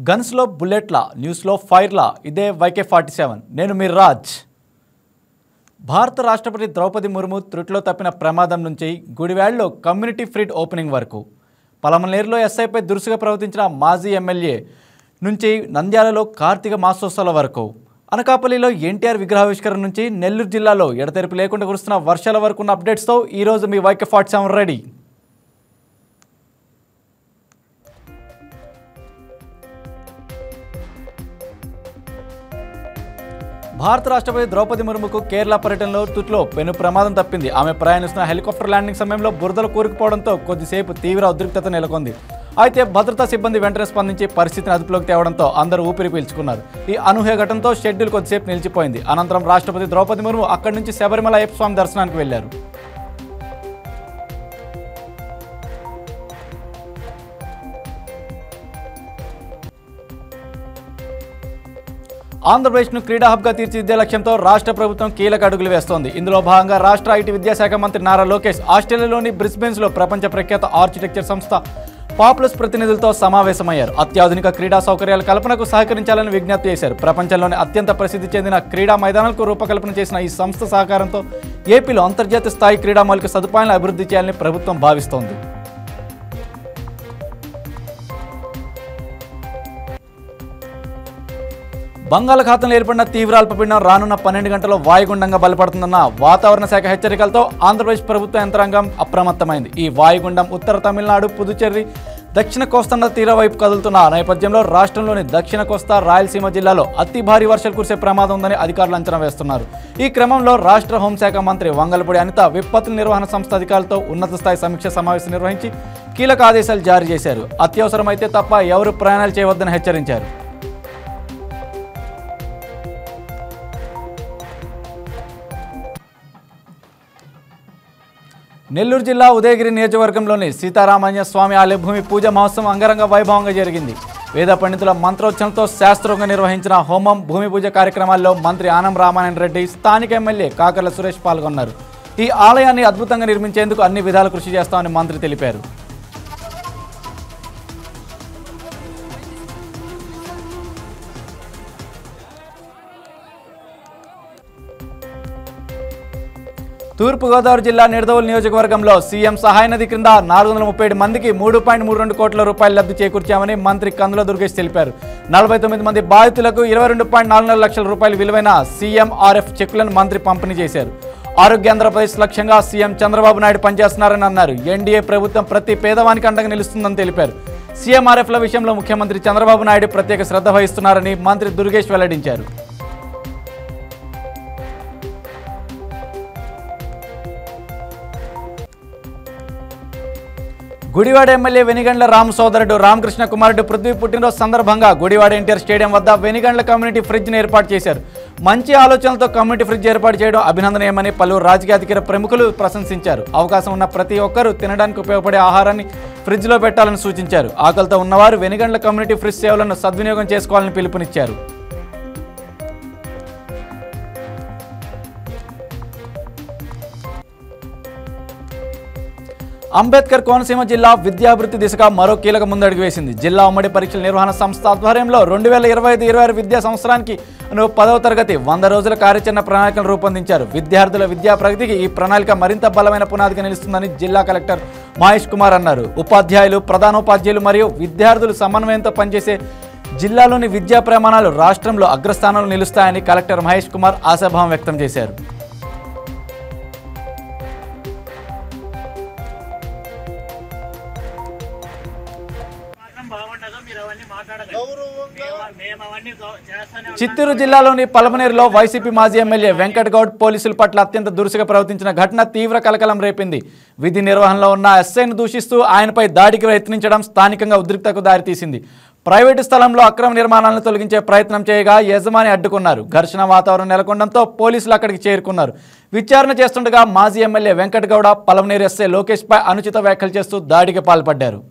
గన్స్లో బుల్లెట్ల న్యూస్లో ఫైర్ల ఇదే YK47 నేను మీ రాజ్. భారత రాష్ట్రపతి ద్రౌపది ముర్ము త్రుటిలో తప్పిన ప్రమాదం నుంచి గుడివాడలో కమ్యూనిటీ ఫ్రీడ్ ఓపెనింగ్ వరకు, పలమనేరులో ఎస్ఐపై దురుసుగా ప్రవర్తించిన మాజీ ఎమ్మెల్యే నుంచి నంద్యాలలో కార్తీక మాసోత్సవాల వరకు, అనకాపల్లిలో ఎన్టీఆర్ విగ్రహావిష్కరణ నుంచి నెల్లూరు జిల్లాలో ఎడతెరిపి లేకుండా కురుస్తున్న వర్షాల వరకు ఉన్న అప్డేట్స్తో ఈరోజు మీ YK47 రెడీ. భారత రాష్ట్రపతి ద్రౌపది ముర్ముకు కేరళ పర్యటనలో తుట్లో పెను ప్రమాదం తప్పింది. ఆమె ప్రయాణిస్తున్న హెలికాప్టర్ ల్యాండింగ్ సమయంలో బురదలు కూరుకుపోవడంతో కొద్దిసేపు తీవ్ర ఉద్రిక్తత నెలకొంది. అయితే భద్రతా సిబ్బంది వెంటనే స్పందించి పరిస్థితిని అదుపులోకి తేవడంతో అందరూ ఊపిరి పీల్చుకున్నారు. ఈ అనూహ్య ఘటనతో షెడ్యూల్ కొద్దిసేపు నిలిచిపోయింది. అనంతరం రాష్ట్రపతి ద్రౌపది ముర్ము అక్కడి నుంచి శబరిమల అయ్యప్ప స్వామి దర్శనానికి వెళ్లారు. ఆంధ్రప్రదేశ్ను క్రీడా హబ్గా తీర్చిదిద్దే లక్ష్యంతో రాష్ట్ర ప్రభుత్వం కీలక అడుగులు వేస్తోంది. ఇందులో భాగంగా రాష్ట్ర ఐటీ విద్యాశాఖ మంత్రి నారా లోకేష్ ఆస్ట్రేలియాలోని బ్రిస్బెన్స్లో ప్రపంచ ప్రఖ్యాత ఆర్కిటెక్చర్ సంస్థ పాపులస్ ప్రతినిధులతో సమావేశమయ్యారు. అత్యాధునిక క్రీడా సౌకర్యాల కల్పనకు సహకరించాలని విజ్ఞప్తి చేశారు. ప్రపంచంలోని అత్యంత ప్రసిద్ధి చెందిన క్రీడా మైదానాలకు రూపకల్పన చేసిన ఈ సంస్థ సహకారంతో ఏపీలో అంతర్జాతీయ స్థాయి క్రీడా మౌలిక సదుపాయాలను అభివృద్ధి చేయాలని ప్రభుత్వం భావిస్తోంది. బంగాళాఖాతంలో ఏర్పడిన తీవ్ర అల్పపీడనం రానున్న 12 గంటల్లో వాయుగుండంగా బలపడుతుందన్న వాతావరణ శాఖ హెచ్చరికలతో ఆంధ్రప్రదేశ్ ప్రభుత్వ యంత్రాంగం అప్రమత్తమైంది. ఈ వాయుగుండం ఉత్తర తమిళనాడు, పుదుచ్చేరి, దక్షిణ కోస్తా తీర వైపు కదులుతున్న నేపథ్యంలో రాష్ట్రంలోని దక్షిణ కోస్తా, రాయలసీమ జిల్లాలో అతి భారీ వర్షాలు కురిసే ప్రమాదం ఉందని అధికారులు అంచనా వేస్తున్నారు. ఈ క్రమంలో రాష్ట్ర హోంశాఖ మంత్రి వంగలపూడి అనిత విపత్తుల నిర్వహణ సంస్థ అధికారులతో ఉన్నత స్థాయి సమీక్ష సమావేశం నిర్వహించి కీలక ఆదేశాలు జారీ చేశారు. అత్యవసరమైతే తప్ప ఎవరు ప్రయాణాలు చేయవద్దని హెచ్చరించారు. నెల్లూరు జిల్లా ఉదయగిరి నియోజకవర్గంలోని సీతారామయ్య స్వామి ఆలయ భూమి పూజ మహోత్సవం అంగరంగ వైభవంగా జరిగింది. వేద పండితుల మంత్రోచ్చరణతో శాస్త్రోక్తంగా నిర్వహించిన హోమం, భూమి పూజ కార్యక్రమాల్లో మంత్రి ఆనం రామానారాయణ రెడ్డి, స్థానిక ఎమ్మెల్యే కాకర్ల సురేష్ పాల్గొన్నారు. ఈ ఆలయాన్ని అద్భుతంగా నిర్మించేందుకు అన్ని విధాలు కృషి చేస్తామని మంత్రి తెలిపారు. తూర్పుగోదావరి జిల్లా నిడదవోలు నియోజకవర్గంలో సీఎం సహాయ నిధి క్రింద 437 మందికి 3.32 కోట్ల రూపాయలు లబ్ధి చేకూర్చామని మంత్రి కందుల దుర్గేష్ తెలిపారు. 49 మంది బాధితులకు 22.44 లక్షల రూపాయలు విలువైన CMRF చెక్కులను మంత్రి పంపిణీ చేశారు. ఆరోగ్య ఆంధ్రప్రదేశ్ లక్ష్యంగా సీఎం చంద్రబాబు నాయుడు పనిచేస్తున్నారని అన్నారు. ఎన్డీఏ ప్రభుత్వం ప్రతి పేదవానికి అండగా నిలుస్తుందని తెలిపారు. CMRFల విషయంలో ముఖ్యమంత్రి చంద్రబాబు నాయుడు ప్రత్యేక శ్రద్ధ వహిస్తున్నారని మంత్రి దుర్గేష్ వెల్లడించారు. గుడివాడ ఎమ్మెల్యే వెనిగండ్ల రామ్ సోదరుడు రామకృష్ణ కుమారుడు పృథ్వీ పుట్టినరోజు సందర్భంగా గుడివాడ ఎన్టీఆర్ స్టేడియం వద్ద వెనిగండ్ల కమ్యూనిటీ ఫ్రిడ్జ్ను ఏర్పాటు చేశారు. మంచి ఆలోచనలతో కమ్యూనిటీ ఫ్రిడ్జ్ ఏర్పాటు చేయడం అభినందనీయమని పలువురు రాజకీయ ప్రముఖులు ప్రశంసించారు. అవకాశం ఉన్న ప్రతి ఒక్కరూ తినడానికి ఉపయోగపడే ఆహారాన్ని ఫ్రిడ్జ్లో పెట్టాలని సూచించారు. ఆకలితో ఉన్నవారు వెనిగండ్ల కమ్యూనిటీ ఫ్రిడ్జ్ సేవలను సద్వినియోగం చేసుకోవాలని పిలుపునిచ్చారు. అంబేద్కర్ కోనసీమ జిల్లా విద్యాభివృద్ధి దిశగా మరో కీలక ముందడుగు వేసింది. జిల్లా ఉమ్మడి పరీక్షల నిర్వహణ సంస్థ ఆధ్వర్యంలో 2025-26 విద్యా సంవత్సరానికి 10వ తరగతి 100 రోజుల కార్యాచరణ ప్రణాళికను రూపొందించారు. విద్యార్థుల విద్యా ప్రగతికి ఈ ప్రణాళిక మరింత బలమైన పునాదిగా నిలుస్తుందని జిల్లా కలెక్టర్ మహేష్ కుమార్ అన్నారు. ఉపాధ్యాయులు, ప్రధానోపాధ్యాయులు మరియు విద్యార్థులు సమన్వయంతో పనిచేసే జిల్లాలోని విద్యా ప్రమాణాలు రాష్ట్రంలో అగ్రస్థానంలో నిలుస్తాయని కలెక్టర్ మహేష్ కుమార్ ఆశాభావం వ్యక్తం చేశారు. చిత్తూరు జిల్లాలోని పలమనేరులో వైసీపీ మాజీ ఎమ్మెల్యే వెంకట్ గౌడ్ పోలీసుల పట్ల అత్యంత దురుసుగా ప్రవర్తించిన ఘటన తీవ్ర కలకలం రేపింది. విధి నిర్వహణలో ఉన్న ఎస్ఐను దూషిస్తూ ఆయనపై దాడికి యత్నించడం స్థానికంగా ఉద్రిక్తతకు దారితీసింది. ప్రైవేటు స్థలంలో అక్రమ నిర్మాణాలను తొలగించే ప్రయత్నం చేయగా యజమాని అడ్డుకున్నారు. ఘర్షణ వాతావరణం నెలకొనడంతో పోలీసులు అక్కడికి చేరుకున్నారు. విచారణ చేస్తుండగా మాజీ ఎమ్మెల్యే వెంకట్ గౌడ పలమనేరు ఎస్ఐ లోకేష్పై అనుచిత వ్యాఖ్యలు చేస్తూ దాడికి పాల్పడ్డారు.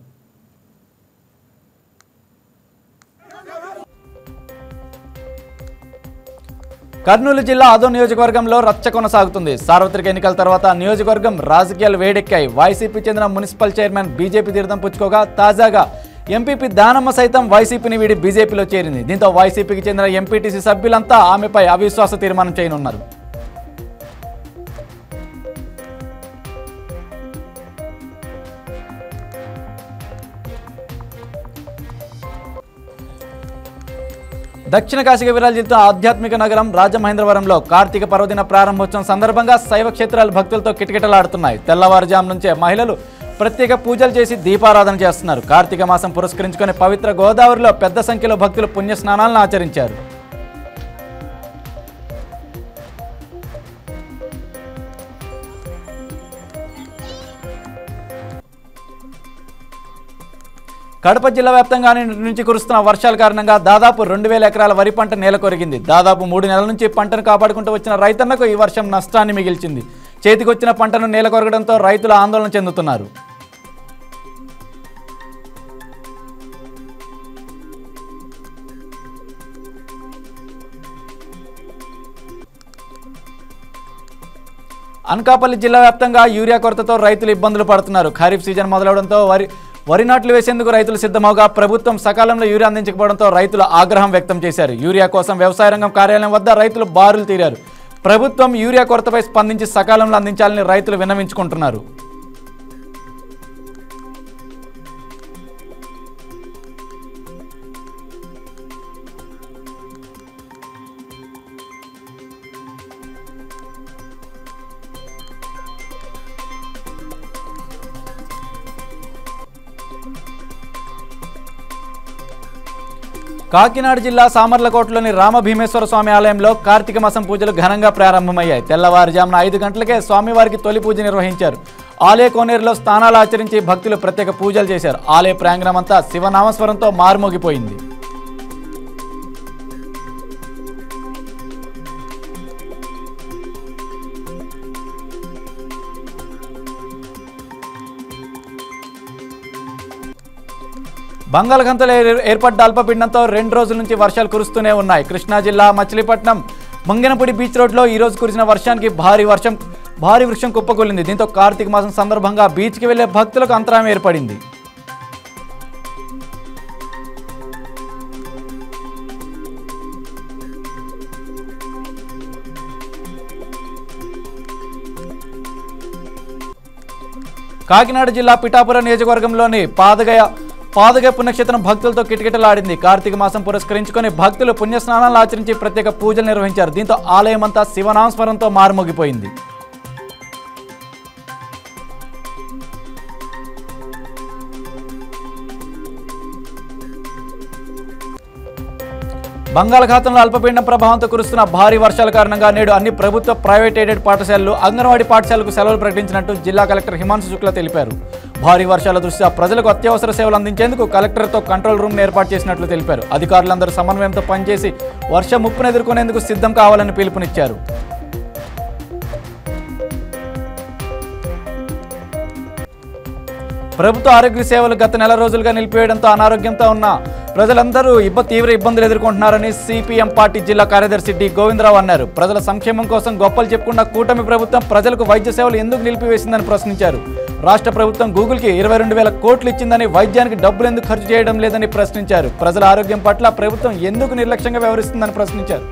కర్నూలు జిల్లా ఆదో నియోజకవర్గంలో రచ్చ కొనసాగుతుంది. సార్వత్రిక ఎన్నికల తర్వాత నియోజకవర్గం రాజకీయాలు వేడెక్కాయి. వైసీపీ చెందిన మున్సిపల్ చైర్మన్ బీజేపీ తీర్థం పుచ్చుకోగా తాజాగా ఎంపీపీ దానమ్మ సైతం వైసీపీని వీడి బీజేపీలో చేరింది. దీంతో వైసీపీకి చెందిన ఎంపీటీసీ సభ్యులంతా ఆమెపై అవిశ్వాస తీర్మానం చేయనున్నారు. దక్షిణ కాశీగా విరాజిల్లుతున్న ఆధ్యాత్మిక నగరం రాజమహేంద్రవరంలో కార్తీక పర్వదిన ప్రారంభోత్సవం సందర్భంగా శైవ క్షేత్రాలు భక్తులతో కిటకిటలాడుతున్నాయి. తెల్లవారుజాము నుంచే మహిళలు ప్రత్యేక పూజలు చేసి దీపారాధన చేస్తున్నారు. కార్తీక మాసం పురస్కరించుకుని పవిత్ర గోదావరిలో పెద్ద సంఖ్యలో భక్తులు పుణ్యస్నానాలను ఆచరించారు. కడప జిల్లా వ్యాప్తంగా నుంచి కురుస్తున్న వర్షాల కారణంగా దాదాపు 2000 ఎకరాల వరి పంట నేలకొరిగింది. దాదాపు 3 నెలల నుంచి పంటను కాపాడుకుంటూ వచ్చిన రైతన్నకు ఈ వర్షం నష్టాన్ని మిగిల్చింది. చేతికొచ్చిన పంటను నేలకొరగడంతో రైతులు ఆందోళన చెందుతున్నారు. అనకాపల్లి జిల్లా వ్యాప్తంగా యూరియా కొరతతో రైతులు ఇబ్బందులు పడుతున్నారు. ఖరీఫ్ సీజన్ మొదలవడంతో వరి నాట్లు వేసేందుకు రైతులు సిద్ధమవగా ప్రభుత్వం సకాలంలో యూరియా అందించకపోవడంతో రైతులు ఆగ్రహం వ్యక్తం చేశారు. యూరియా కోసం వ్యవసాయ రంగం కార్యాలయం వద్ద రైతులు బారులు తీరారు. ప్రభుత్వం యూరియా కొరతపై స్పందించి సకాలంలో అందించాలని రైతులు విన్నవించుకుంటున్నారు. కాకినాడ జిల్లా సామర్లకోటలోని రామభీమేశ్వర స్వామి ఆలయంలో కార్తీక మాసం పూజలు ఘనంగా ప్రారంభమయ్యాయి. తెల్లవారుజామున 5 గంటలకే స్వామివారికి తొలి పూజ నిర్వహించారు. ఆలయ కోనేరులో స్నానాలు ఆచరించి భక్తులు ప్రత్యేక పూజలు చేశారు. ఆలయ ప్రాంగణమంతా శివనామస్వరంతో మారుమోగిపోయింది. బంగాళాఖాతంలో ఏర్పడ్డ అల్పపీడనంతో 2 రోజుల నుంచి వర్షాలు కురుస్తూనే ఉన్నాయి. కృష్ణా జిల్లా మచిలీపట్నం మంగనపూడి బీచ్ రోడ్లో ఈరోజు కురిసిన వర్షానికి భారీ వృక్షం కుప్పకూలింది. దీంతో కార్తీక మాసం సందర్భంగా బీచ్కి వెళ్లే భక్తులకు అంతరాయం ఏర్పడింది. కాకినాడ జిల్లా పిఠాపురం నియోజకవర్గంలోని పాదగయ పుణ్యక్షేత్రం భక్తులతో కిటకిటలాడింది. కార్తీక మాసం పురస్కరించుకొని భక్తులు పుణ్యస్నానాలు ఆచరించి ప్రత్యేక పూజలు నిర్వహించారు. దీంతో ఆలయం అంతా శివనామస్మరణతో మారుమోగిపోయింది. బంగాళాఖాతంలో అల్పపీడనం ప్రభావంతో కురుస్తున్న భారీ వర్షాల కారణంగా నేడు అన్ని ప్రభుత్వ ప్రైవేట్ ఎయిడెడ్ పాఠశాలలు అంగన్వాడీ పాఠశాలకు సెలవులు ప్రకటించినట్టు జిల్లా కలెక్టర్ హిమాంశు శుక్లా తెలిపారు. భారీ వర్షాల దృష్ట్యా ప్రజలకు అత్యవసర సేవలు అందించేందుకు కలెక్టర్తో కంట్రోల్ రూమ్ ఏర్పాటు చేసినట్లు తెలిపారు. అధికారులందరూ సమన్వయంతో పనిచేసి వర్ష ముప్పును ఎదుర్కొనేందుకు సిద్ధం కావాలని పిలుపునిచ్చారు. ప్రభుత్వ ఆరోగ్య సేవలు గత నెల రోజులుగా నిలిపివేయడంతో అనారోగ్యంతో ఉన్న ప్రజలందరూ తీవ్ర ఇబ్బందులు ఎదుర్కొంటున్నారని సిపిఎం పార్టీ జిల్లా కార్యదర్శి డి గోవిందరావు అన్నారు. ప్రజల సంక్షేమం కోసం గొప్పలు చెప్పుకున్న కూటమి ప్రభుత్వం ప్రజలకు వైద్య సేవలు ఎందుకు నిలిపివేసిందని ప్రశ్నించారు. రాష్ట్ర ప్రభుత్వం గూగుల్కి 22,000 కోట్లు ఇచ్చిందని వైద్యానికి డబ్బులు ఎందుకు ఖర్చు చేయడం లేదని ప్రశ్నించారు. ప్రజల ఆరోగ్యం పట్ల ప్రభుత్వం ఎందుకు నిర్లక్ష్యంగా వ్యవహరిస్తుందని ప్రశ్నించారు.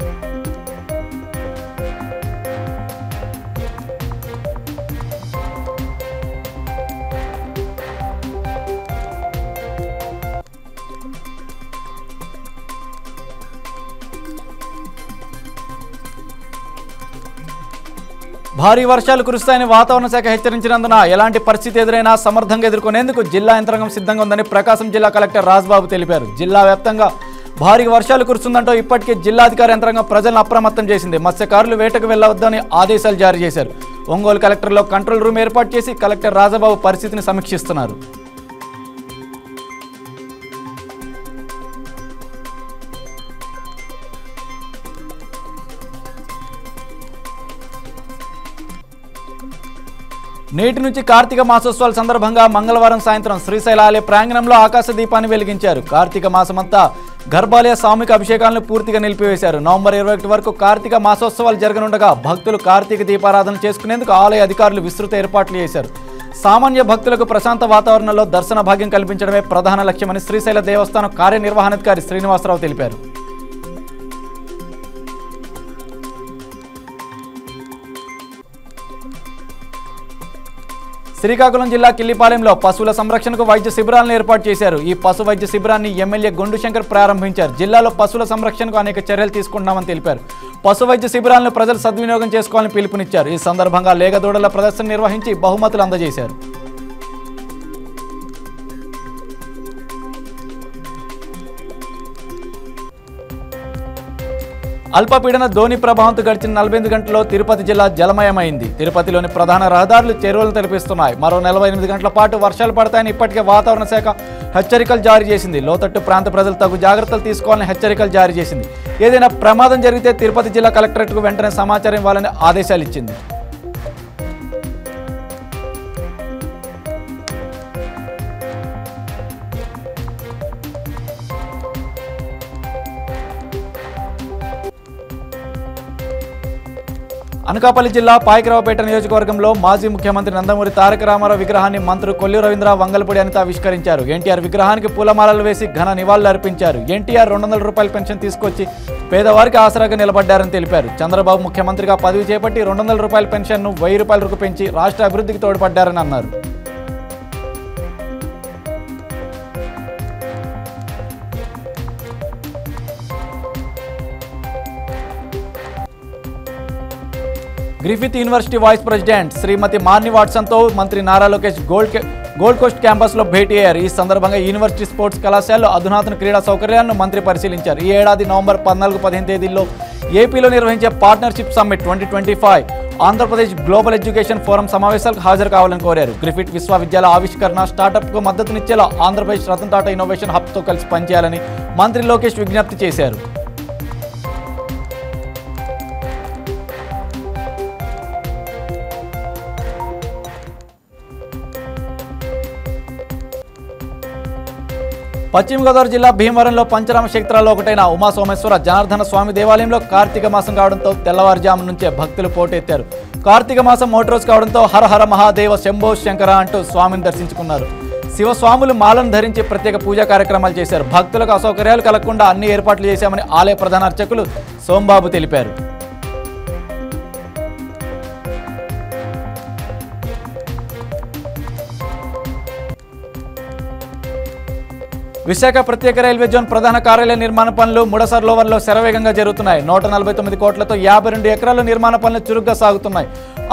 భారీ వర్షాలు కురుస్తాయని వాతావరణ శాఖ హెచ్చరించినందున ఎలాంటి పరిస్థితి ఎదురైనా సమర్థంగా ఎదుర్కొనేందుకు జిల్లా యంత్రాంగం సిద్ధంగా ఉందని ప్రకాశం జిల్లా కలెక్టర్ రాజ్బాబు తెలిపారు. జిల్లా వ్యాప్తంగా భారీ వర్షాలు కురుస్తుందంటూ ఇప్పటికే జిల్లాధికారి యంత్రాంగం ప్రజలను అప్రమత్తం చేసింది. మత్స్యకారులు వేటకు వెళ్లవద్దని ఆదేశాలు జారీ చేశారు. ఒంగోలు కలెక్టర్లో కంట్రోల్ రూమ్ ఏర్పాటు చేసి కలెక్టర్ రాజబాబు పరిస్థితిని సమీక్షిస్తున్నారు. నేటి నుంచి కార్తీక మాసోత్సవాల సందర్భంగా మంగళవారం సాయంత్రం శ్రీశైల ఆలయ ప్రాంగణంలో ఆకాశ దీపాన్ని వెలిగించారు. కార్తీక మాసమంతా గర్భాలయ సామూహిక అభిషేకాలను పూర్తిగా నిలిపివేశారు. నవంబర్ 21 వరకు కార్తీక మాసోత్సవాలు జరగనుండగా భక్తులు కార్తీక దీపారాధన చేసుకునేందుకు ఆలయ అధికారులు విస్తృత ఏర్పాట్లు చేశారు. సామాన్య భక్తులకు ప్రశాంత వాతావరణంలో దర్శన భాగ్యం కల్పించడమే ప్రధాన లక్ష్యమని శ్రీశైల దేవస్థానం కార్యనిర్వహణాధికారి శ్రీనివాసరావు తెలిపారు. శ్రీకాకుళం జిల్లా కిల్లిపాలెంలో పశువుల సంరక్షణకు వైద్య శిబిరాలను ఏర్పాటు చేశారు. ఈ పశు వైద్య శిబిరాన్ని ఎమ్మెల్యే గొండు శంకర్ ప్రారంభించారు. జిల్లాలో పశువుల సంరక్షణకు అనేక చర్యలు తీసుకుంటున్నామని తెలిపారు. పశు వైద్య శిబిరాలను ప్రజలు సద్వినియోగం చేసుకోవాలని పిలుపునిచ్చారు. ఈ సందర్భంగా లేగదూడల ప్రదర్శన నిర్వహించి బహుమతులు అందజేశారు. అల్పపీడన ధోని ప్రభావంతో గడిచిన 48 గంటల్లో తిరుపతి జిల్లా జలమయమైంది. తిరుపతిలోని ప్రధాన రహదారులు చెరువులను తలపిస్తున్నాయి. మరో 48 గంటల పాటు వర్షాలు పడతాయని ఇప్పటికే వాతావరణ శాఖ హెచ్చరికలు జారీ చేసింది. లోతట్టు ప్రాంత ప్రజలు తగు జాగ్రత్తలు తీసుకోవాలని హెచ్చరికలు జారీ చేసింది. ఏదైనా ప్రమాదం జరిగితే తిరుపతి జిల్లా కలెక్టరేట్కు వెంటనే సమాచారం ఇవ్వాలని ఆదేశాలు ఇచ్చింది. అనకాపల్లి జిల్లా పాయకరావుపేట నియోజకవర్గంలో మాజీ ముఖ్యమంత్రి నందమూరి తారక రామారావు విగ్రహాన్ని మంత్రి కొల్లు రవీంద్ర వంగలపూడి అనిత ఆవిష్కరించారు. ఎన్టీఆర్ విగ్రహానికి పూలమాలలు వేసి ఘన నివాళులు అర్పించారు. ఎన్టీఆర్ 200 రూపాయల పెన్షన్ తీసుకొచ్చి పేదవారికి ఆసరాగా నిలబడ్డారని తెలిపారు. చంద్రబాబు ముఖ్యమంత్రిగా పదవి చేపట్టి 200 రూపాయల పెన్షన్ను 1000 రూపాయలకు పెంచి రాష్ట్ర అభివృద్ధికి తోడ్పడ్డారని అన్నారు. గ్రిఫిత్ యూనివర్సిటీ వైస్ ప్రెసిడెంట్ శ్రీమతి మార్ని వాట్సన్తో మంత్రి నారా లోకేష్ గోల్డ్ కోస్ట్ క్యాంపస్లో భేటీ అయ్యారు. ఈ సందర్భంగా యూనివర్సిటీ స్పోర్ట్స్ కళాశాలలో అధునాతన క్రీడా సౌకర్యాలను మంత్రి పరిశీలించారు. ఈ ఏడాది నవంబర్ 14-15 తేదీల్లో ఏపీలో నిర్వహించే partnership summit 2025 Andhra Pradesh global education forum సమావేశాలకు హాజరు కావాలని కోరారు. గ్రిఫిత్ విశ్వవిద్యాలయ ఆవిష్కరణ స్టార్టప్కు మద్దతునిచ్చేలా ఆంధ్రప్రదేశ్ రతన్ టాటా ఇన్నోవేషన్ హబ్తో కలిసి పనిచేయాలని మంత్రి లోకేష్ విజ్ఞప్తి చేశారు. పశ్చిమ గోదావరి జిల్లా భీమవరంలో పంచరామ క్షేత్రాల్లో ఒకటైన ఉమాసోమేశ్వర జనార్దన స్వామి దేవాలయంలో కార్తీక మాసం కావడంతో తెల్లవారుజాము నుంచే భక్తులు పోటెత్తారు. కార్తీక మాసం మొదటి రోజు కావడంతో హర హర మహాదేవ శంభో శంకర అంటూ స్వామిని దర్శించుకున్నారు. శివస్వాములు మాలను ధరించి ప్రత్యేక పూజా కార్యక్రమాలు చేశారు. భక్తులకు అసౌకర్యాలు కలగకుండా అన్ని ఏర్పాట్లు చేశామని ఆలయ ప్రధాన అర్చకులు సోంబాబు తెలిపారు. విశాఖ ప్రత్యేక రైల్వే జోన్ ప్రధాన కార్యాలయ నిర్మాణ పనులు ముడసర్ లోవర్లో శరవేగంగా జరుగుతున్నాయి. 149 కోట్లతో 52 ఎకరాల నిర్మాణ పనులు చురుగ్గా సాగుతున్నాయి.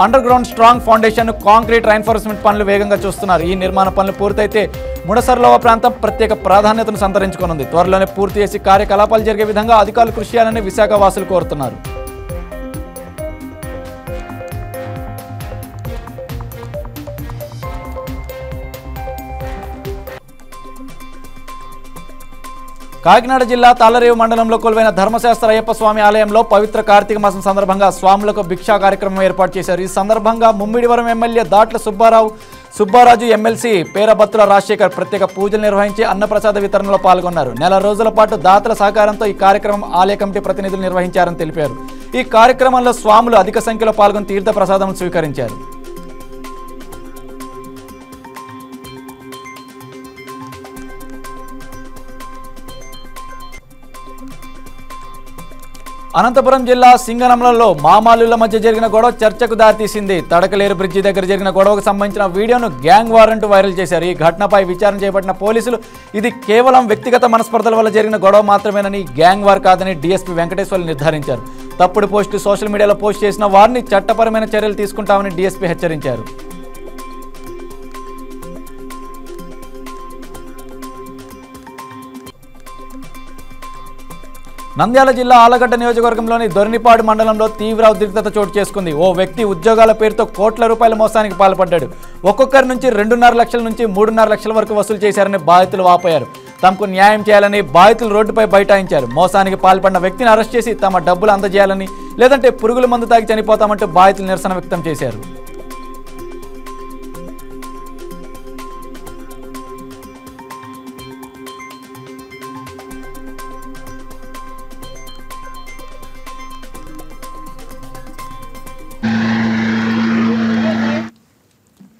Underground strong foundation, concrete reinforcement పనులు వేగంగా చూస్తున్నారు. ఈ నిర్మాణ పనులు పూర్తయితే ముడసర్ లోవ ప్రాంతం ప్రత్యేక ప్రాధాన్యతను సంతరించుకోనుంది. త్వరలోనే పూర్తి చేసి కార్యకలాపాలు జరిగే విధంగా అధికారులు కృషి చేయాలని విశాఖ వాసులు కోరుతున్నారు. కాకినాడ జిల్లా తాళ్లరేవు మండలంలో కొలువైన ధర్మశాస్త్ర అయ్యప్ప స్వామి ఆలయంలో పవిత్ర కార్తీక మాసం సందర్భంగా స్వాములకు భిక్షా కార్యక్రమం ఏర్పాటు చేశారు. ఈ సందర్భంగా ముమ్మిడివరం ఎమ్మెల్యే దాట్ల సుబ్బారాజు, ఎమ్మెల్సీ పేరబత్తుల రాజశేఖర్ ప్రత్యేక పూజలు నిర్వహించి అన్నప్రసాద వితరణలో పాల్గొన్నారు. 4 రోజుల పాటు దాతల సహకారంతో ఈ కార్యక్రమం ఆలయ కమిటీ ప్రతినిధులు నిర్వహించారని తెలిపారు. ఈ కార్యక్రమంలో స్వాములు అధిక సంఖ్యలో పాల్గొని తీర్థ ప్రసాదం స్వీకరించారు. అనంతపురం జిల్లా సింగనమలలో మామాలుల మధ్య జరిగిన గొడవ చర్చకు దారితీసింది. తడకలేరు బ్రిడ్జి దగ్గర జరిగిన గొడవకు సంబంధించిన వీడియోను గ్యాంగ్ వార్ అంటూ వైరల్ చేశారు. ఈ ఘటనపై విచారణ చేపట్టిన పోలీసులు ఇది కేవలం వ్యక్తిగత మనస్పర్ధల వల్ల జరిగిన గొడవ మాత్రమేనని, గ్యాంగ్ వార్ కాదని డీఎస్పీ వెంకటేశ్వర్లు నిర్ధారించారు. తప్పుడు పోస్టు సోషల్ మీడియాలో పోస్ట్ చేసిన వారిని చట్టపరమైన చర్యలు తీసుకుంటామని డీఎస్పీ హెచ్చరించారు. నంద్యాల జిల్లా ఆలగడ్డ నియోజకవర్గంలోని దొరినిపాడు మండలంలో తీవ్ర ఉద్రిక్తత చోటు చేసుకుంది. ఓ వ్యక్తి ఉద్యోగాల పేరుతో కోట్ల రూపాయల మోసానికి పాల్పడ్డాడు. ఒక్కొక్కరి నుంచి 2.5 లక్షల నుంచి 3.5 లక్షల వరకు వసూలు చేశారని బాధితులు వాపోయారు. తమకు న్యాయం చేయాలని బాధితులు రోడ్డుపై బైఠాయించారు. మోసానికి పాల్పడిన వ్యక్తిని అరెస్ట్ చేసి తమ డబ్బులు అందజేయాలని, లేదంటే పురుగుల మందు తాగి చనిపోతామంటూ బాధితులు నిరసన వ్యక్తం చేశారు.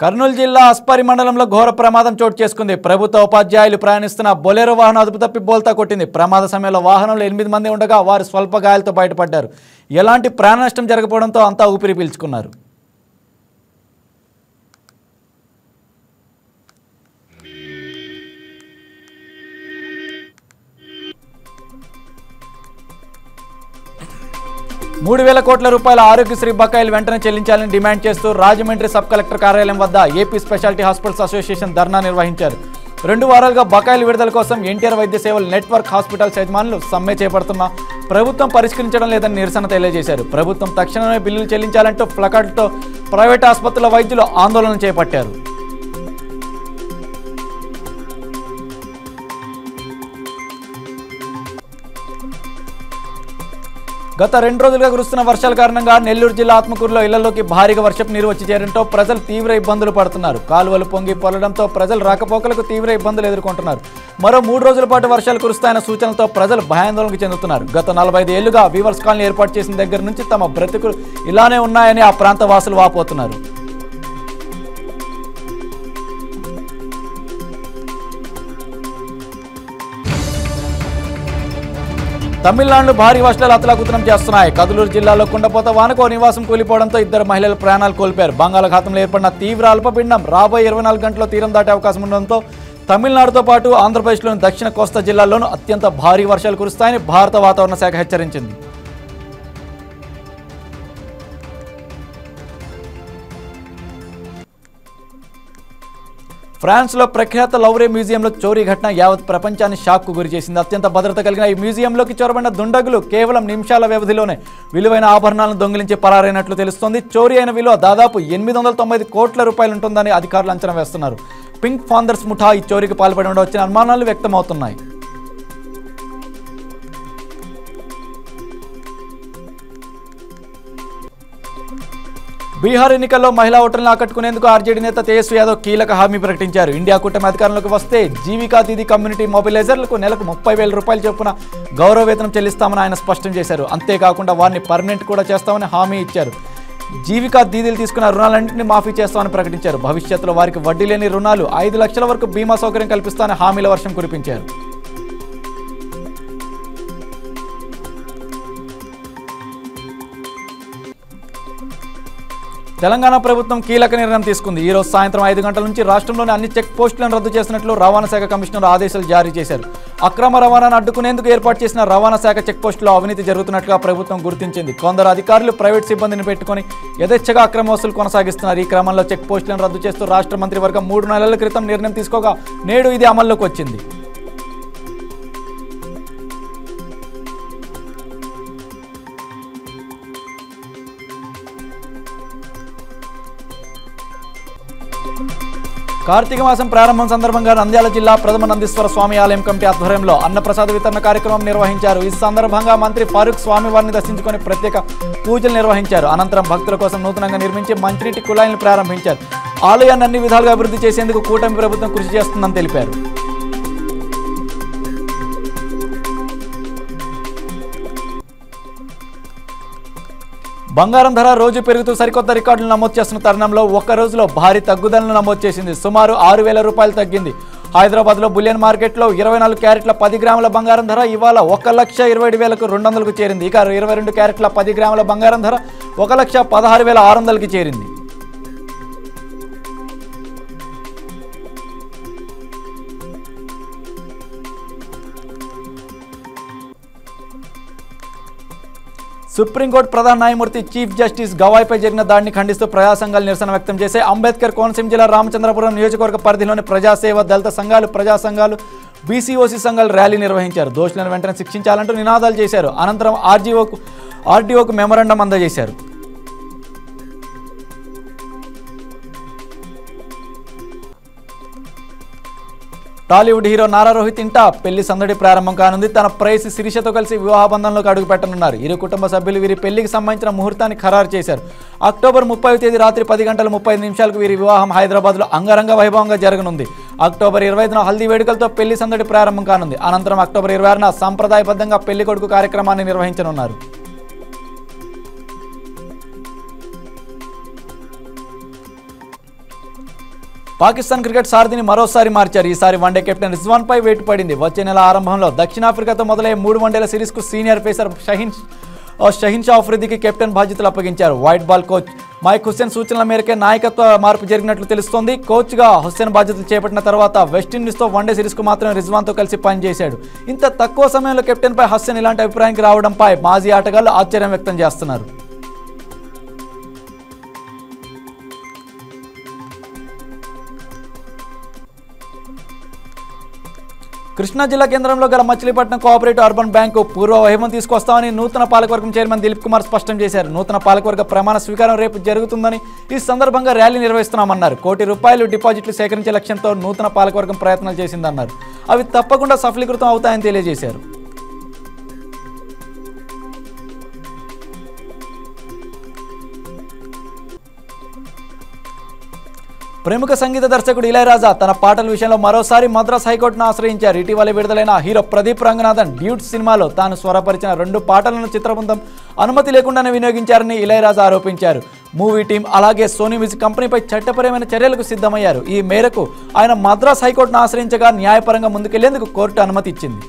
కర్నూలు జిల్లా అస్పారి మండలంలో ఘోర ప్రమాదం చోటు చేసుకుంది. ప్రభుత్వ ఉపాధ్యాయులు ప్రయాణిస్తున్న బొలెరో వాహనం అదుపు తప్పి బోల్తా కొట్టింది. ప్రమాద సమయంలో వాహనంలో 8 మంది ఉండగా వారు స్వల్ప గాయాలతో బయటపడ్డారు. ఎలాంటి ప్రాణ నష్టం జరగకపోవడంతో అంతా ఊపిరి పీల్చుకున్నారు. ₹3,000 కోట్ల ఆరోగ్యశ్రీ బకాయిలు వెంటనే చెల్లించాలని డిమాండ్ చేస్తూ రాజమండ్రి సబ్ కలెక్టర్ కార్యాలయం వద్ద ఏపీ స్పెషాలిటీ హాస్పిటల్స్ అసోసియేషన్ ధర్నా నిర్వహించారు. 2 వారాలుగా బకాయిలు విడుదల కోసం ఎన్టీఆర్ వైద్య సేవల నెట్వర్క్ హాస్పిటల్స్ యజమానులు సమ్మె చేపడుతున్నా ప్రభుత్వం పరిష్కరించడం లేదని నిరసన తెలియజేశారు. ప్రభుత్వం తక్షణమే బిల్లులు చెల్లించాలంటూ ప్లకార్డుతో ప్రైవేట్ ఆసుపత్రుల వైద్యులు ఆందోళన చేపట్టారు. గత 2 రోజులుగా కురుస్తున్న వర్షాల కారణంగా నెల్లూరు జిల్లా ఆత్మకూరులో ఇళ్లలోకి భారీగా వర్షపు నీరు వచ్చి చేరడంతో ప్రజలు తీవ్ర ఇబ్బందులు పడుతున్నారు. కాలువలు పొంగి పొలడంతో ప్రజలు రాకపోకలకు తీవ్ర ఇబ్బందులు ఎదుర్కొంటున్నారు. మరో 3 రోజుల పాటు వర్షాలు కురుస్తాయన్న సూచనలతో ప్రజలు భయాందోళనకు చెందుతున్నారు. గత 45 ఏళ్లుగా వీవర్స్ కాలనీ ఏర్పాటు చేసిన దగ్గర నుంచి తమ బ్రతుకులు ఇలానే ఉన్నాయని ఆ ప్రాంత వాసులు వాపోతున్నారు. తమిళనాడులో భారీ వర్షాలు అతలాకుతలం చేస్తున్నాయి. కదులూరు జిల్లాలో కుండపోత వానకు నివాసం కూలిపోవడంతో 2 మహిళలు ప్రాణాలు కోల్పోయారు. బంగాళాఖాతంలో ఏర్పడిన తీవ్ర అల్పపీడనం రాబోయే 24 గంటల్లో తీరం దాటే అవకాశం ఉండడంతో తమిళనాడుతో పాటు ఆంధ్రప్రదేశ్లోని దక్షిణ కోస్తా జిల్లాల్లోనూ అత్యంత భారీ వర్షాలు కురుస్తాయని భారత వాతావరణ శాఖ హెచ్చరించింది. ఫ్రాన్స్లో ప్రఖ్యాత లౌవ్రే మ్యూజియంలో చోరీ ఘటన యావత్ ప్రపంచాన్ని షాక్కు గురిచేసింది. అత్యంత భద్రత కలిగిన ఈ మ్యూజియంలోకి చొరబడిన దుండగులు కేవలం నిమిషాల వ్యవధిలోనే విలువైన ఆభరణాలను దొంగిలించి పరారైనట్లు తెలుస్తోంది. చోరీ అయిన విలువ దాదాపు ₹895 కోట్ల ఉంటుందని అధికారులు అంచనా వేస్తున్నారు. పింక్ ఫాందర్స్ ముఠా ఈ చోరీకి పాల్పడి ఉండవచ్చిన అనుమానాలు వ్యక్తమవుతున్నాయి. బీహార్ ఎన్నికల్లో మహిళా ఓటర్లను ఆకట్టుకునేందుకు ఆర్జేడీ నేత తేజస్వి యాదవ్ కీలక హామీ ప్రకటించారు. ఇండియా కూటమి అధికారంలోకి వస్తే జీవికా దీదీ కమ్యూనిటీ మొబిలైజర్లకు నెలకు ₹30,000 చొప్పున గౌరవ వేతనం చెల్లిస్తామని ఆయన స్పష్టం చేశారు. అంతేకాకుండా వారిని పర్మనెంట్ కూడా చేస్తామని హామీ ఇచ్చారు. జీవికా దీదీలు తీసుకున్న రుణాలన్నింటినీ మాఫీ చేస్తామని ప్రకటించారు. భవిష్యత్తులో వారికి వడ్డీ లేని రుణాలు, 5 లక్షల వరకు బీమా సౌకర్యం కల్పిస్తామని హామీల వర్షం కురిపించారు. తెలంగాణ ప్రభుత్వం కీలక నిర్ణయం తీసుకుంది. ఈ రోజు సాయంత్రం 5 గంటల నుంచి రాష్ట్రంలోని అన్ని చెక్ పోస్టులను రద్దు చేసినట్లు రవాణా శాఖ కమిషనర్ ఆదేశాలు జారీ చేశారు. అక్రమ రవాణాను అడ్డుకునేందుకు ఏర్పాటు చేసిన రవాణా శాఖ చెక్ పోస్టులో అవినీతి జరుగుతున్నట్లుగా ప్రభుత్వం గుర్తించింది. కొందరు అధికారులు ప్రైవేట్ సిబ్బందిని పెట్టుకుని యథేచ్ఛగా అక్రమ వసూలు కొనసాగిస్తున్నారు. ఈ క్రమంలో చెక్ పోస్టులను రద్దు చేస్తూ రాష్ట్ర మంత్రివర్గం 3 నెలల క్రితం నిర్ణయం తీసుకోగా నేడు ఇది అమల్లోకి వచ్చింది. కార్తీక మాసం ప్రారంభం సందర్భంగా నంద్యాల జిల్లా ప్రథమ నందీశ్వర స్వామి ఆలయం కమిటీ ఆధ్వర్యంలో అన్నప్రసాద వితరణ కార్యక్రమం నిర్వహించారు. ఈ సందర్భంగా మంత్రి ఫారూక్ స్వామివారిని దర్శించుకొని ప్రత్యేక పూజలు నిర్వహించారు. అనంతరం భక్తుల కోసం నూతనంగా నిర్మించి మంచినీటి కుళాయిలను ప్రారంభించారు. ఆలయాన్ని అన్ని విధాలుగా అభివృద్ధి చేసేందుకు కూటమి ప్రభుత్వం కృషి చేస్తుందని తెలిపారు. బంగారం ధర రోజు పెరుగుతూ సరికొత్త రికార్డులు నమోదు చేస్తున్న తరుణంలో ఒక్క రోజులో భారీ తగ్గుదలను నమోదు చేసింది. సుమారు ₹6,000 తగ్గింది. హైదరాబాద్లో బులియన్ మార్కెట్లో 24 క్యారెట్ల 10 గ్రాముల బంగారం ధర ఇవాళ 1,27,200కు చేరింది. ఇక 22 క్యారెట్ల 10 గ్రాముల బంగారం ధర 1,16,600కి చేరింది. సుప్రీంకోర్టు ప్రధాన న్యాయమూర్తి చీఫ్ జస్టిస్ గవాయ్పై జరిగిన దాడిని ఖండిస్తూ ప్రజా సంఘాలు నిరసన వ్యక్తం చేశాయి. అంబేద్కర్ కోనసీమ జిల్లా రామచంద్రపురం నియోజకవర్గ పరిధిలోని ప్రజాసేవ, దళిత సంఘాలు, ప్రజా సంఘాలు, బీసీఓసీ సంఘాలు ర్యాలీ నిర్వహించారు. దోషులను వెంటనే శిక్షించాలంటూ నినాదాలు చేశారు. అనంతరం ఆర్డీఓకు మెమరాండం అందజేశారు. టాలీవుడ్ హీరో నారా రోహిత్ ఇంట పెళ్లి సందడి ప్రారంభం కానుంది. తన ప్రేయసి శిరీషతో కలిసి వివాహ బంధంలోకి అడుగుపెట్టనున్నారు. ఇరు కుటుంబ సభ్యులు వీరి పెళ్లికి సంబంధించిన ముహూర్తాన్ని ఖరారు చేశారు. అక్టోబర్ 30వ తేదీ రాత్రి 10:35 వీరి వివాహం హైదరాబాద్లో అంగరంగ వైభవంగా జరగనుంది. అక్టోబర్ 25న హల్దీ వేడుకలతో పెళ్లి సందడి ప్రారంభం కానుంది. అనంతరం అక్టోబర్ 26న సంప్రదాయబద్ధంగా పెళ్లి కొడుకు కార్యక్రమాన్ని నిర్వహించనున్నారు. పాకిస్తాన్ క్రికెట్ సారథిని మరోసారి మార్చారు. ఈసారి వన్డే కెప్టెన్ రిజ్వాన్పై వేటు పడింది. వచ్చే నెల ఆరంభంలో దక్షిణాఫ్రికాతో మొదలయ్యే 3 వన్డేల సిరీస్కు సీనియర్ పేసర్ షహీన్ షా అఫ్రిదీకి కెప్టెన్ బాధ్యతలు అప్పగించారు. White ball coach Mike Hesson సూచనల మేరకే నాయకత్వ మార్పు జరిగినట్లు తెలుస్తోంది. కోచ్గా హుస్సేన్ బాధ్యతలు చేపట్టిన తర్వాత వెస్టిండీస్తో వన్డే సిరీస్కు మాత్రం రిజ్వాన్తో కలిసి పనిచేశాడు. ఇంత తక్కువ సమయంలో కెప్టెన్పై హుస్సేన్ ఇలాంటి అభిప్రాయానికి రావడంపై మాజీ ఆటగాళ్లు ఆశ్చర్యం వ్యక్తం చేస్తున్నారు. కృష్ణా జిల్లా కేంద్రంలో గల మచిలీపట్నం కోఆపరేటివ్ అర్బన్ బ్యాంకు పూర్వ వైభవం తీసుకొస్తామని నూతన పాలకవర్గం చైర్మన్ దిలీప్ కుమార్ స్పష్టం చేశారు. నూతన పాలకవర్గ ప్రమాణ స్వీకారం రేపు జరుగుతుందని, ఈ సందర్భంగా ర్యాలీ నిర్వహిస్తున్నామన్నారు. ₹1 కోటి డిపాజిట్లు సేకరించే లక్ష్యంతో నూతన పాలకవర్గం ప్రయత్నాలు చేసిందన్నారు. అవి తప్పకుండా సఫలీకృతం అవుతాయని తెలియజేశారు. ప్రముఖ సంగీత దర్శకుడు ఇళయరాజా తన పాటల విషయంలో మరోసారి మద్రాస్ హైకోర్టును ఆశ్రయించారు. ఇటీవల విడుదలైన హీరో ప్రదీప్ రంగనాథన్ డ్యూట్ సినిమాలో తాను స్వరపరిచిన 2 పాటలను చిత్రబృందం అనుమతి లేకుండానే వినియోగించారని ఇళయరాజా ఆరోపించారు. మూవీ టీం అలాగే సోనీ మ్యూజిక్ కంపెనీపై చట్టపరమైన చర్యలకు సిద్ధమయ్యారు. ఈ మేరకు ఆయన మద్రాస్ హైకోర్టును ఆశ్రయించగా న్యాయపరంగా ముందుకెళ్లేందుకు కోర్టు అనుమతి ఇచ్చింది.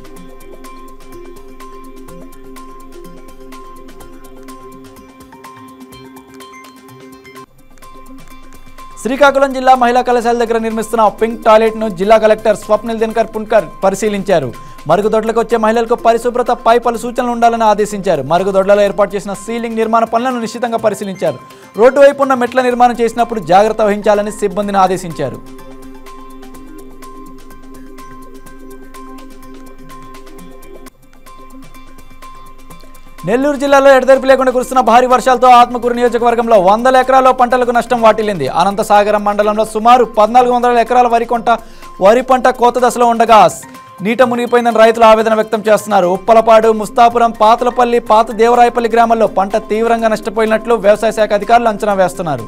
శ్రీకాకుళం జిల్లా మహిళా కళాశాల దగ్గర నిర్మిస్తున్న పింక్ టాయిలెట్ను జిల్లా కలెక్టర్ స్వప్నిల్ దినకర్ పున్కర్ పరిశీలించారు. మరుగుదొడ్లకు వచ్చే మహిళలకు పరిశుభ్రతపై పలు సూచనలు ఉండాలని ఆదేశించారు. మరుగుదొడ్లలో ఏర్పాటు చేసిన సీలింగ్ నిర్మాణ పనులను నిశ్చితంగా పరిశీలించారు. రోడ్డు వైపు ఉన్న మెట్ల నిర్మాణం చేసినప్పుడు జాగ్రత్త వహించాలని సిబ్బందిని ఆదేశించారు. నెల్లూరు జిల్లాలో ఎడతెరిపి లేకుండా కురుస్తున్న భారీ వర్షాలతో ఆత్మకూరు నియోజకవర్గంలో 100 ఎకరాల్లో పంటలకు నష్టం వాటిల్లింది. అనంతసాగరం మండలంలో సుమారు 1400 ఎకరాల వరి పంట కోత దశలో ఉండగా నీట మునిగిపోయిందని రైతులు ఆవేదన వ్యక్తం చేస్తున్నారు. ఉప్పలపాడు, ముస్తాపురం, పాతలపల్లి, పాత దేవరాయపల్లి గ్రామాల్లో పంట తీవ్రంగా నష్టపోయినట్లు వ్యవసాయ శాఖ అధికారులు అంచనా వేస్తున్నారు.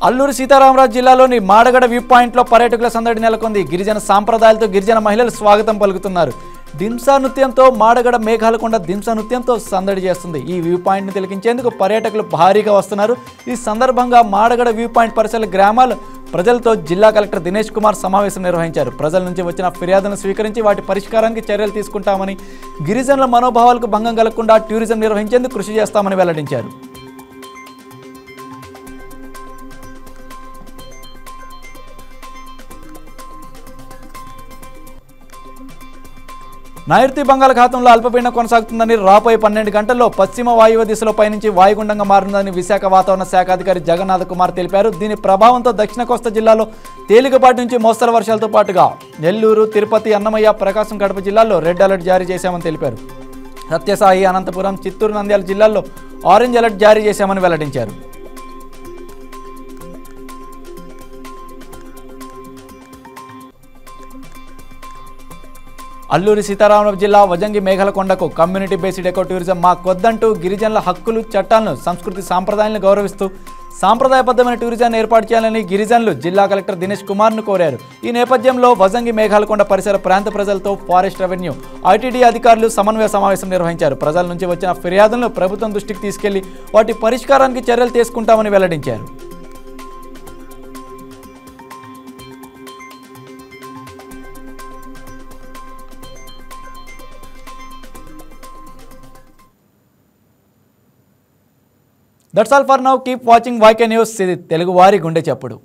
అల్లూరి సీతారామరాజు జిల్లాలోని మాడగడ వ్యూ పాయింట్లో పర్యాటకుల సందడి నెలకొంది. గిరిజన సాంప్రదాయాలతో గిరిజన మహిళలు స్వాగతం పలుకుతున్నారు. దింసా నృత్యంతో మాడగడ మేఘాలకొండ దింసా నృత్యంతో సందడి చేస్తుంది. ఈ వ్యూ పాయింట్ను తిలకించేందుకు పర్యాటకులు భారీగా వస్తున్నారు. ఈ సందర్భంగా మాడగడ వ్యూ పాయింట్ పరిసర గ్రామాల ప్రజలతో జిల్లా కలెక్టర్ దినేష్ కుమార్ సమావేశం నిర్వహించారు. ప్రజల నుంచి వచ్చిన ఫిర్యాదులను స్వీకరించి వాటి పరిష్కారానికి చర్యలు తీసుకుంటామని, గిరిజనుల మనోభావాలకు భంగం కలగకుండా టూరిజం నిర్వహించేందుకు కృషి చేస్తామని వెల్లడించారు. నైరుతి బంగాళాఖాతంలో అల్పపీడనం కొనసాగుతుందని, రాబోయే 12 గంటల్లో పశ్చిమ వాయువ్య దిశలో పయనించి వాయుగుండంగా మారుతుందని విశాఖ వాతావరణ శాఖ అధికారి జగన్నాథ్ కుమార్ తెలిపారు. దీని ప్రభావంతో దక్షిణ కోస్తా జిల్లాలో తేలికపాటి నుంచి మోస్తరు వర్షాలతో పాటుగా నెల్లూరు, తిరుపతి, అన్నమయ్య, ప్రకాశం, కడప జిల్లాల్లో రెడ్ అలర్ట్ జారీ చేశామని తెలిపారు. సత్యసాయి, అనంతపురం, చిత్తూరు, నంద్యాల జిల్లాల్లో ఆరెంజ్ అలర్ట్ జారీ చేశామని వెల్లడించారు. అల్లూరి సీతారామరాజు జిల్లా వజంగి మేఘాలకొండకు కమ్యూనిటీ బేస్డ్ ఎకో టూరిజం మా కొద్దంటూ గిరిజనుల హక్కులు, చట్టాలను, సంస్కృతి, సాంప్రదాయాలను గౌరవిస్తూ సాంప్రదాయబద్ధమైన టూరిజాన్ని ఏర్పాటు చేయాలని గిరిజనులు జిల్లా కలెక్టర్ దినేష్ కుమార్ను కోరారు. ఈ నేపథ్యంలో వజంగి మేఘాలకొండ పరిసర ప్రాంత ప్రజలతో ఫారెస్ట్, రెవెన్యూ, ఐటీడీ అధికారులు సమన్వయ సమావేశం నిర్వహించారు. ప్రజల నుంచి వచ్చిన ఫిర్యాదులను ప్రభుత్వం దృష్టికి తీసుకెళ్లి వాటి పరిష్కారానికి చర్యలు తీసుకుంటామని వెల్లడించారు. That's all for now. Keep watching YK News. ఇది తెలుగు వారి గుండె చప్పుడు.